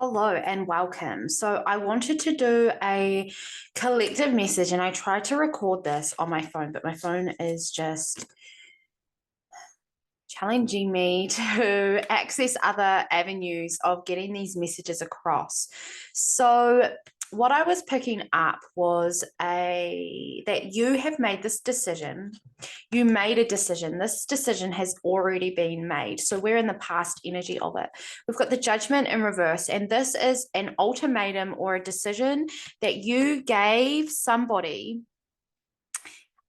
Hello and welcome. So, I wanted to do a collective message and I tried to record this on my phone, but my phone is just challenging me to access other avenues of getting these messages across. So, what I was picking up was a that you have made this decision. You made a decision. This decision has already been made. So we're in the past energy of it. We've got the judgment in reverse, and this is an ultimatum or a decision that you gave somebody.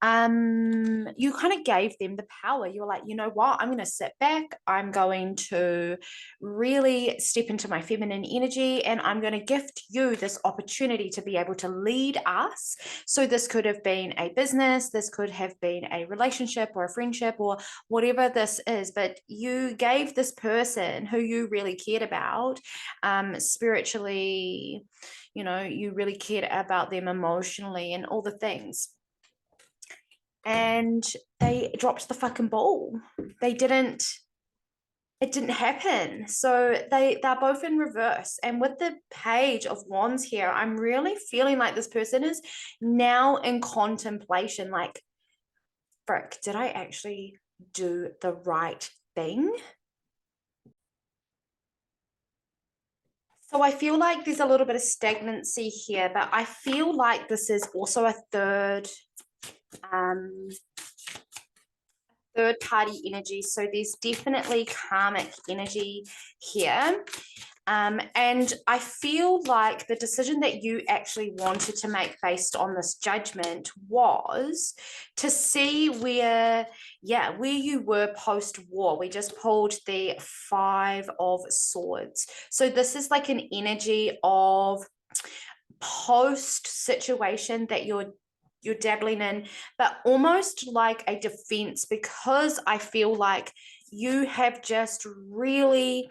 You kind of gave them the power. You were like, you know what? I'm going to sit back. I'm going to really step into my feminine energy, and I'm going to gift you this opportunity to be able to lead us. So, this could have been a business, this could have been a relationship or a friendship or whatever this is, but you gave this person who you really cared about, spiritually, you really cared about them emotionally and all the things, and they dropped the fucking ball. They didn't, it didn't happen. So they're both in reverse. And with the page of wands here, I'm really feeling like this person is now in contemplation, like, frick, did I actually do the right thing? So I feel like there's a little bit of stagnancy here, but I feel like this is also a um third party energy. So there's definitely karmic energy here. And I feel like the decision that you actually wanted to make based on this judgment was to see where you were post-war. We just pulled the Five of Swords. So this is like an energy of post situation that you're dabbling in, but almost like a defense, because I feel like you have just really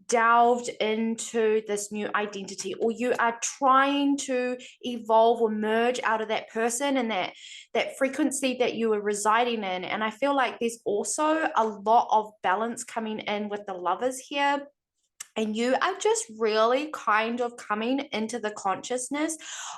delved into this new identity, or you are trying to evolve or merge out of that person and that frequency that you were residing in. And I feel like there's also a lot of balance coming in with the Lovers here, and you are just really kind of coming into the consciousness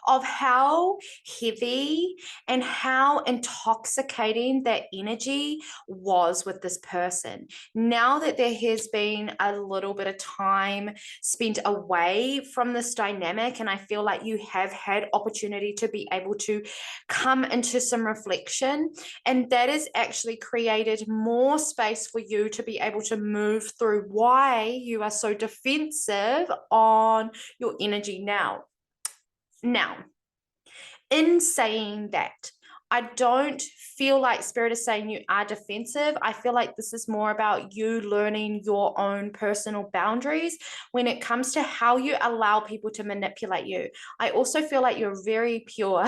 of how heavy and how intoxicating that energy was with this person. Now that there has been a little bit of time spent away from this dynamic, and I feel like you have had opportunity to be able to come into some reflection, and that has actually created more space for you to be able to move through why you are so defensive on your energy now. Now, in saying that, I don't feel like Spirit is saying you are defensive. I feel like this is more about you learning your own personal boundaries when it comes to how you allow people to manipulate you. I also feel like you're very pure.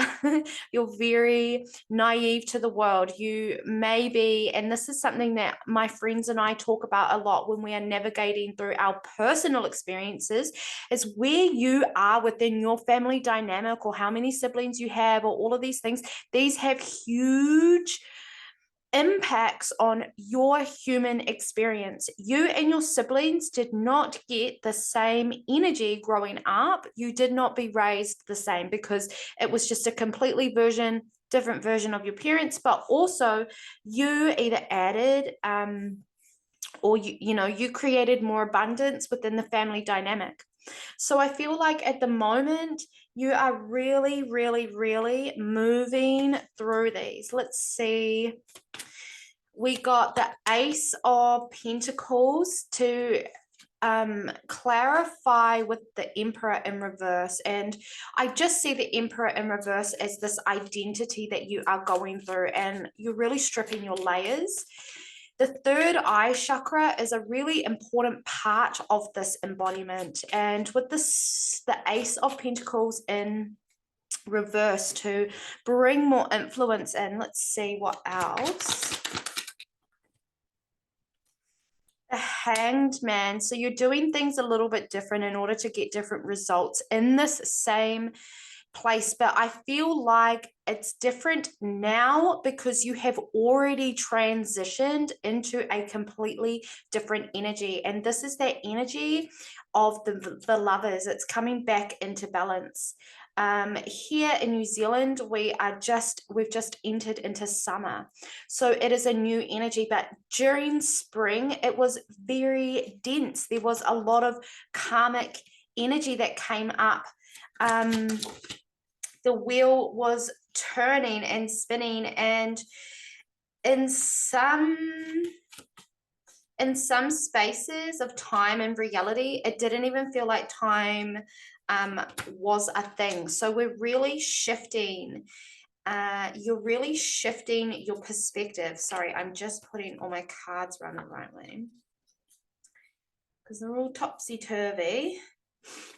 You're very naive to the world. You may be, and this is something that my friends and I talk about a lot when we are navigating through our personal experiences, is where you are within your family dynamic, or how many siblings you have, or all of these things. These have huge impacts on your human experience. You and your siblings did not get the same energy growing up. You did not be raised the same, because it was just a completely different version of your parents. But also, you either added or you created more abundance within the family dynamic. So I feel like at the moment you are really, really, really moving through these. Let's see. We got the Ace of Pentacles to clarify with the Emperor in reverse. And I just see the Emperor in reverse as this identity that you are going through, and you're really stripping your layers. The third eye chakra is a really important part of this embodiment. And with this, the Ace of Pentacles in reverse to bring more influence in. Let's see what else. The Hanged Man. So you're doing things a little bit different in order to get different results in this same place, but I feel like it's different now because you have already transitioned into a completely different energy. And this is that energy of the lovers. It's coming back into balance. Here in New Zealand, we've just entered into summer. So it is a new energy, but during spring, it was very dense. There was a lot of karmic energy that came up. The wheel was turning and spinning, and in some spaces of time and reality, it didn't even feel like time was a thing. So we're really shifting. You're really shifting your perspective. Sorry, I'm just putting all my cards around the right way because they're all topsy-turvy.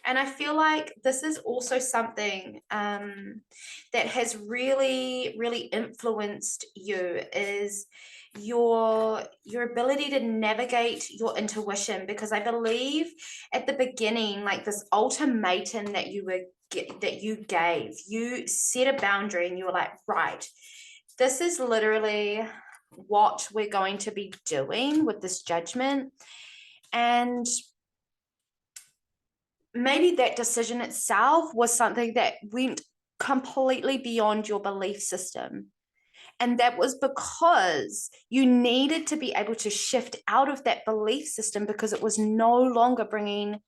And I feel like this is also something that has really, really influenced you, is your ability to navigate your intuition. Because I believe at the beginning, like this ultimatum that you gave, you set a boundary and you were like, right, this is literally what we're going to be doing with this judgment. And maybe that decision itself was something that went completely beyond your belief system. And that was because you needed to be able to shift out of that belief system because it was no longer bringing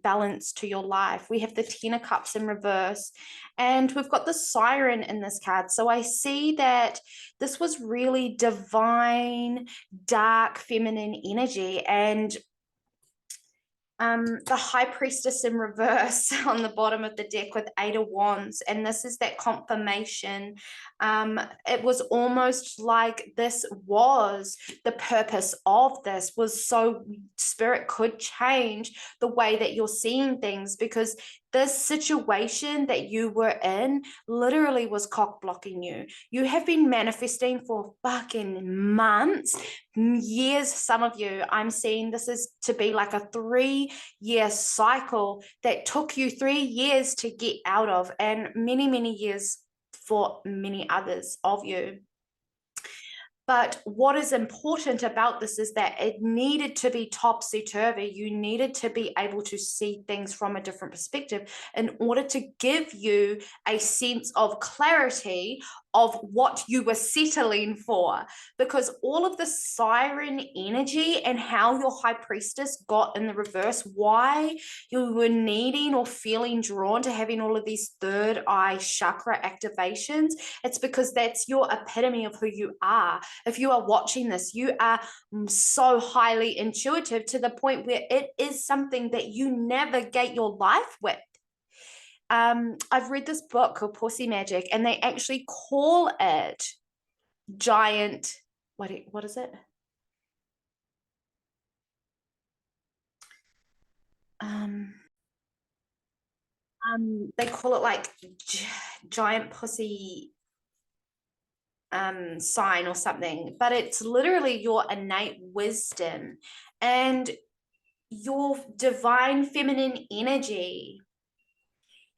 balance to your life. We have the Ten of Cups in reverse, and we've got the Siren in this card. So I see that this was really divine, dark, feminine energy. And the High Priestess in reverse on the bottom of the deck with 8 of Wands, and this is that confirmation. It was almost like this was the purpose of this, was so spirit could change the way that you're seeing things, because this situation that you were in literally was cock blocking you. You have been manifesting for fucking months, years. Some of you, I'm seeing this is to be like a 3-year cycle that took you 3 years to get out of, and many, many years for many others of you. But what is important about this is that it needed to be topsy-turvy. You needed to be able to see things from a different perspective in order to give you a sense of clarity of what you were settling for. Because all of the Siren energy and how your High Priestess got in the reverse, why you were needing or feeling drawn to having all of these third eye chakra activations, it's because that's your epitome of who you are. If you are watching this, you are so highly intuitive to the point where it is something that you navigate your life with. I've read this book called Pussy Magic, and they actually call it giant, what is it? They call it like giant pussy sign or something, but it's literally your innate wisdom and your divine feminine energy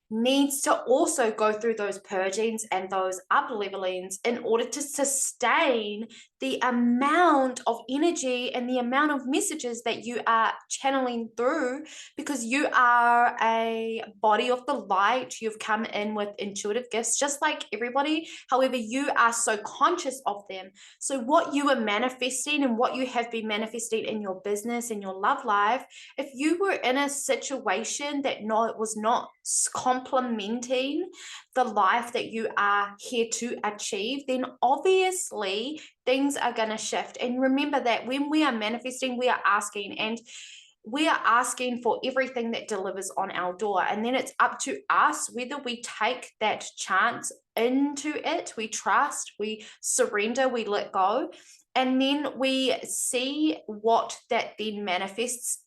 needs to also go through those purgings and those up levelings in order to sustain the amount of energy and the amount of messages that you are channeling through, because you are a body of the light. You've come in with intuitive gifts just like everybody. However, you are so conscious of them. So what you are manifesting and what you have been manifesting in your business and your love life, if you were in a situation that it was not complementing the life that you are here to achieve, then obviously things are going to shift. And remember that when we are manifesting, we are asking, and we are asking for everything that delivers on our door. And then it's up to us whether we take that chance into it, we trust, we surrender, we let go, and then we see what that then manifests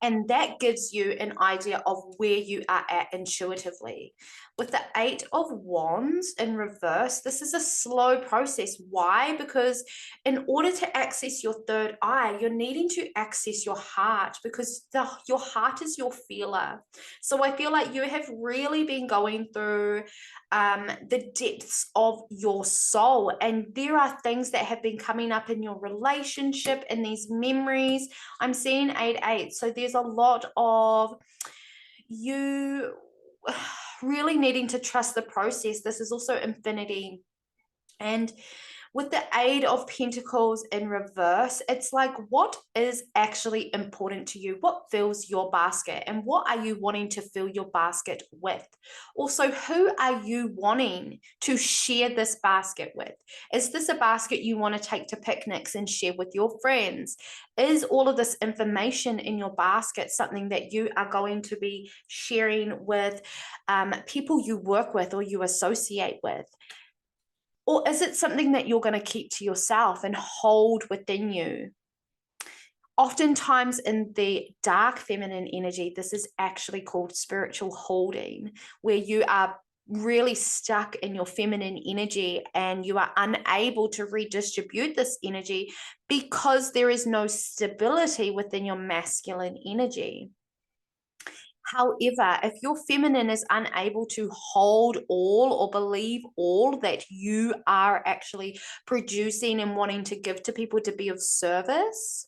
And that gives you an idea of where you are at intuitively. With the Eight of Wands in reverse, this is a slow process. Why? Because in order to access your third eye, you're needing to access your heart, because your heart is your feeler. So I feel like you have really been going through the depths of your soul, and there are things that have been coming up in your relationship and these memories. I'm seeing 8-8, so there's a lot of you really needing to trust the process. This is also infinity. And with the Eight of Pentacles in reverse, it's like, what is actually important to you? What fills your basket? And what are you wanting to fill your basket with? Also, who are you wanting to share this basket with? Is this a basket you want to take to picnics and share with your friends? Is all of this information in your basket something that you are going to be sharing with people you work with or you associate with? Or is it something that you're going to keep to yourself and hold within you? Oftentimes in the dark feminine energy, this is actually called spiritual holding, where you are really stuck in your feminine energy and you are unable to redistribute this energy because there is no stability within your masculine energy. However, if your feminine is unable to hold all or believe all that you are actually producing and wanting to give to people to be of service,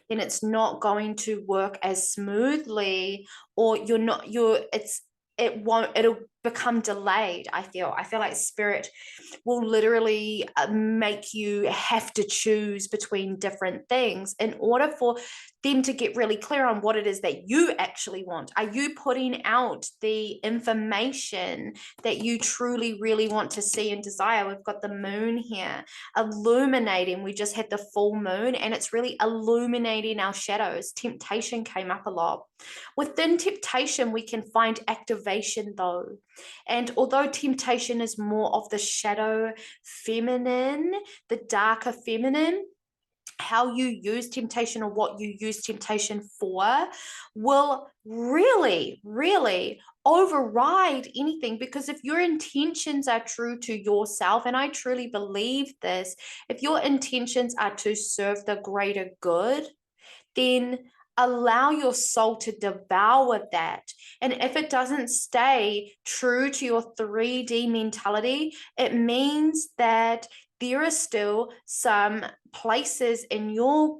then it's not going to work as smoothly, or it'll become delayed. I feel like spirit will literally make you have to choose between different things in order for them to get really clear on what it is that you actually want. Are you putting out the information that you truly really want to see and desire? We've got the moon here illuminating. We just had the full moon and it's really illuminating our shadows. Temptation came up a lot. Within temptation, we can find activation though. And although temptation is more of the shadow feminine, the darker feminine, how you use temptation or what you use temptation for will really, really override anything. Because if your intentions are true to yourself, and I truly believe this, if your intentions are to serve the greater good, then allow your soul to devour that. And if it doesn't stay true to your 3D mentality, it means that there are still some places in your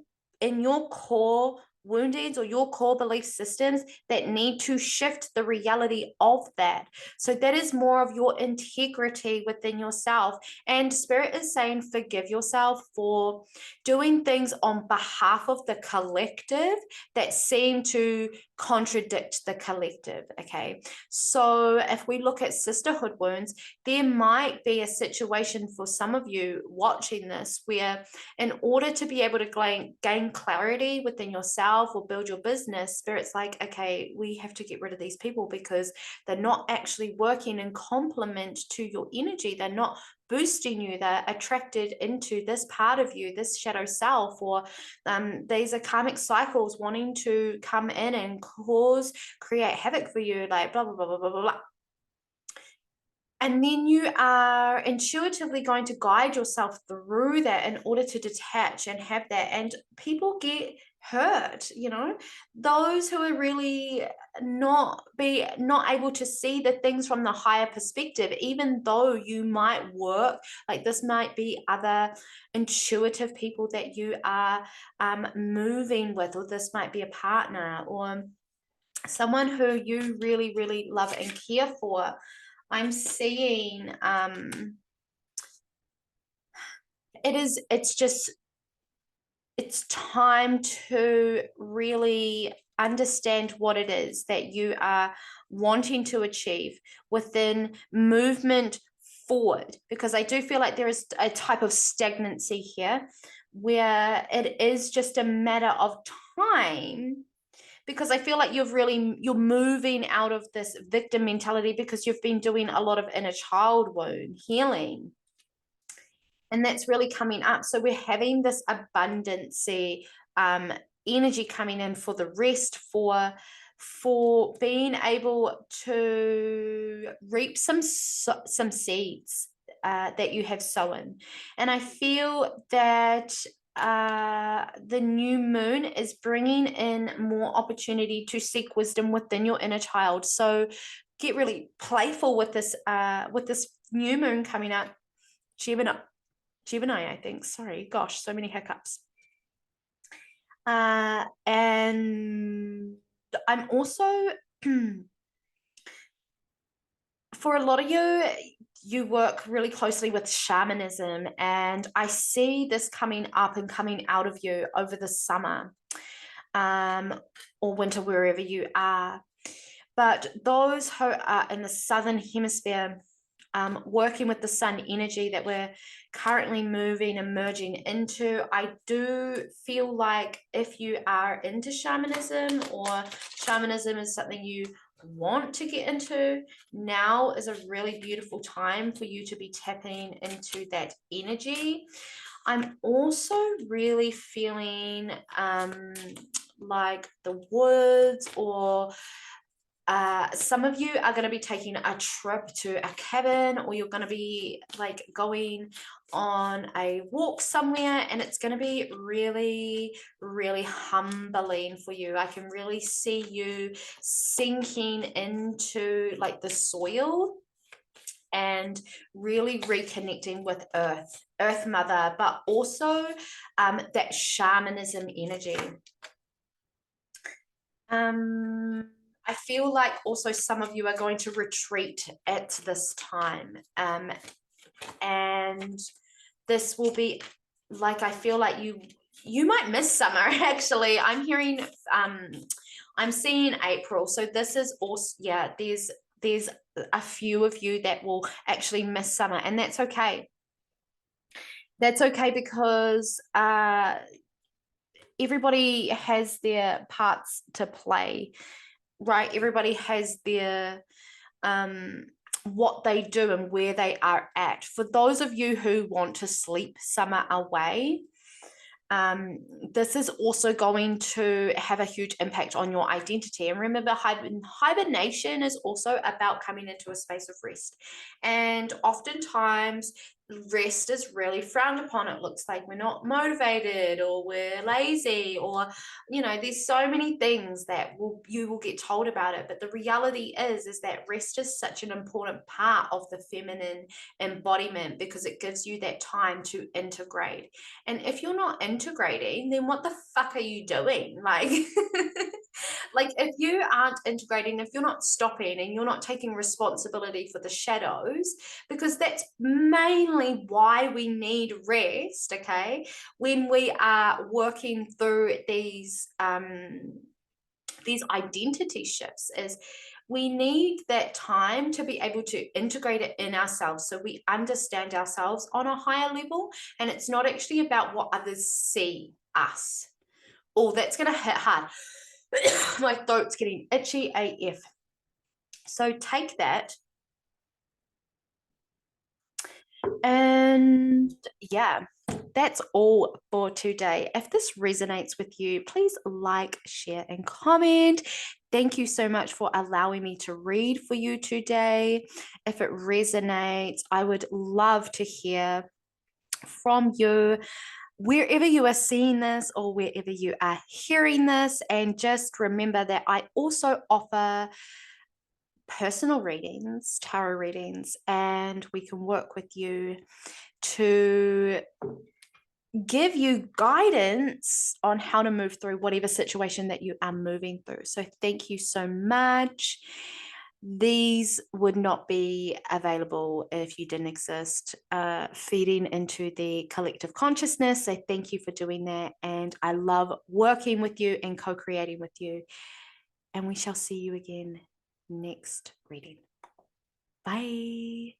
core woundings or your core belief systems that need to shift the reality of that. So that is more of your integrity within yourself. And spirit is saying forgive yourself for doing things on behalf of the collective that seem to contradict the collective. Okay, so if we look at sisterhood wounds, there might be a situation for some of you watching this where in order to be able to gain clarity within yourself or build your business, spirit's like, okay, we have to get rid of these people because they're not actually working in complement to your energy. They're not boosting you. They're attracted into this part of you, this shadow self, or these are karmic cycles wanting to come in and create havoc for you, like blah, blah, blah, blah, blah, blah. And then you are intuitively going to guide yourself through that in order to detach and have that. And people get hurt, those who are really not able to see the things from the higher perspective, even though you might work, like this might be other intuitive people that you are moving with, or this might be a partner or someone who you really, really love and care for. I'm seeing it's time to really understand what it is that you are wanting to achieve within movement forward, because I do feel like there is a type of stagnancy here where it is just a matter of time, because I feel like you're moving out of this victim mentality because you've been doing a lot of inner child wound healing. And that's really coming up. So we're having this abundancy energy coming in for the rest, for being able to reap some seeds that you have sown. And I feel that the new moon is bringing in more opportunity to seek wisdom within your inner child. So get really playful with this new moon coming up. Gemini, I think. Sorry, gosh, so many hiccups. And I'm also for a lot of you work really closely with shamanism, and I see this coming up and coming out of you over the summer or winter, wherever you are. But those who are in the southern hemisphere, working with the sun energy that we're currently moving and merging into, I do feel like if you are into shamanism, or shamanism is something you want to get into, now is a really beautiful time for you to be tapping into that energy. I'm also really feeling like the woods, or some of you are going to be taking a trip to a cabin, or you're going to be like going on a walk somewhere, and it's going to be really, really humbling for you. I can really see you sinking into like the soil and really reconnecting with earth mother, but also that shamanism energy. I feel like also some of you are going to retreat at this time. And this will be like, I feel like you might miss summer, actually. I'm hearing, I'm seeing April. So this is also, yeah, there's a few of you that will actually miss summer, and that's okay. That's okay, because everybody has their parts to play, right? Everybody has their what they do and where they are at. For those of you who want to sleep summer away, this is also going to have a huge impact on your identity. And remember, hibernation is also about coming into a space of rest. And oftentimes, rest is really frowned upon. It looks like we're not motivated, or we're lazy, or there's so many things that you will get told about it. But the reality is that rest is such an important part of the feminine embodiment, because it gives you that time to integrate. And if you're not integrating, then what the fuck are you doing? Like like, if you aren't integrating, if you're not stopping, and you're not taking responsibility for the shadows, because that's mainly why we need rest, okay? When we are working through these identity shifts, is we need that time to be able to integrate it in ourselves, so we understand ourselves on a higher level, and it's not actually about what others see us. Oh, that's going to hit hard. My throat's getting itchy AF. So take that. And yeah, that's all for today. If this resonates with you, please like, share, and comment. Thank you so much for allowing me to read for you today. If it resonates, I would love to hear from you, wherever you are seeing this or wherever you are hearing this. And just remember that I also offer personal readings, tarot readings, and we can work with you to give you guidance on how to move through whatever situation that you are moving through. So thank you so much. These would not be available if you didn't exist, feeding into the collective consciousness. So thank you for doing that. And I love working with you and co-creating with you. And we shall see you again next reading. Bye.